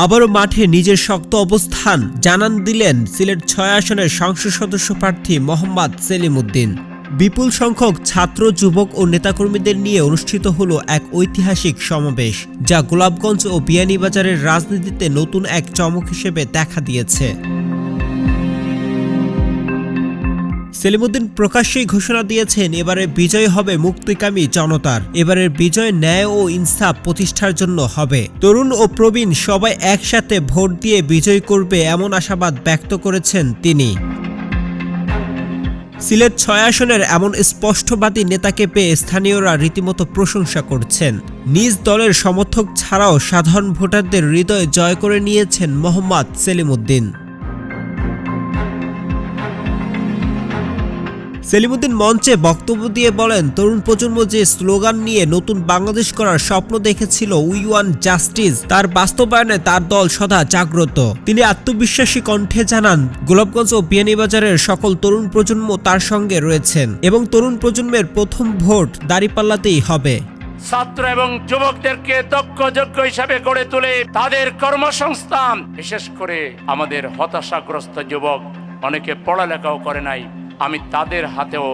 আবারও মাঠে নিজের শক্ত অবস্থান জানান দিলেন সিলেট ৬ আসনের সংসদ সদস্য প্রার্থী মোহাম্মদ সেলিমউদ্দিন। বিপুল সংখ্যক ছাত্র, যুবক ও নেতাকর্মীদের নিয়ে অনুষ্ঠিত হলো এক ঐতিহাসিক সমাবেশ, যা গোলাপগঞ্জ ও বিয়ানীবাজারের রাজনীতিতে নতুন এক চমক হিসেবে দেখা দিয়েছে। সেলিমউদ্দিন প্রকাশ্যেই ঘোষণা দিয়েছেন, এবারের বিজয় হবে মুক্তিকামী জনতার। এবারের বিজয় ন্যায় ও ইনসাফ প্রতিষ্ঠার জন্য হবে। তরুণ ও প্রবীণ সবাই একসাথে ভোট দিয়ে বিজয় করবে, এমন আশাবাদ ব্যক্ত করেছেন তিনি। সিলেট ৬ আসনের এমন স্পষ্টবাদী নেতাকে পেয়ে স্থানীয়রা রীতিমতো প্রশংসা করছেন। নিজ দলের সমর্থক ছাড়াও সাধারণ ভোটারদের হৃদয় জয় করে নিয়েছেন মোহাম্মদ সেলিমউদ্দিন। সেলিমউদ্দিন মঞ্চে বক্তব্য দিয়ে বলেন, তরুণ প্রজন্ম যে স্লোগান নিয়ে নতুন বাংলাদেশ করার স্বপ্ন দেখেছিল, উই ওয়ান্ট জাস্টিস, তার বাস্তবায়নে তার দল সদা জাগ্রত। তিনি আত্মবিশ্বাসী কণ্ঠে জানান, গোলাপগঞ্জ ও বিয়ানীবাজারের সকল তরুণ প্রজন্ম তার সঙ্গে রয়েছেন এবং তরুণ প্রজন্মের প্রথম ভোট দাঁড়িপাল্লাতেই হবে। ছাত্র এবং যুবকদেরকে দক্ষ যোগ্য হিসাবে গড়ে তুলে তাদের কর্মসংস্থান, বিশেষ করে আমাদের হতাশাগ্রস্ত যুবক, অনেকে পড়ালেখাও করে নাই, আমি তাদের হাতেও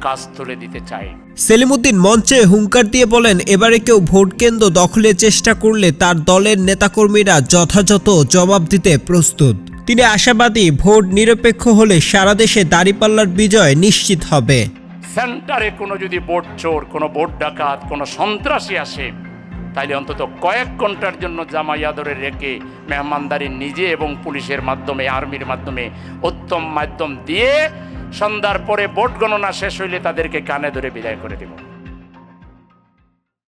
কাজ তুলে দিতে চাই। সেলিমউদ্দিন মঞ্চে হুঙ্কার দিয়ে বলেন, এবারে কেউ ভোট কেন্দ্র দখলের চেষ্টা করলে তার দলের নেতাকর্মীরা যথাযথ জবাব দিতে প্রস্তুত। তিনি আশাবাদী, ভোট নিরপেক্ষ হলে সারা দেশে দাঁড়িপাল্লার বিজয় নিশ্চিত হবে। সেন্টারে কোনো যদি ভোট চোর, কোনো ভোট ডাকাত, কোনো সন্ত্রাসী আসে, তাইলে অন্তত কয়েক ঘন্টার জন্য জামাইয়া ধরে রেখে মেহমানদারি নিজে এবং পুলিশের মাধ্যমে, আর্মির মাধ্যমে উত্তম মাধ্যম দিয়ে সন্ধ্যার পরে ভোট গণনা শেষ হইলে তাদেরকে কানে ধরে বিদায় করে দেব।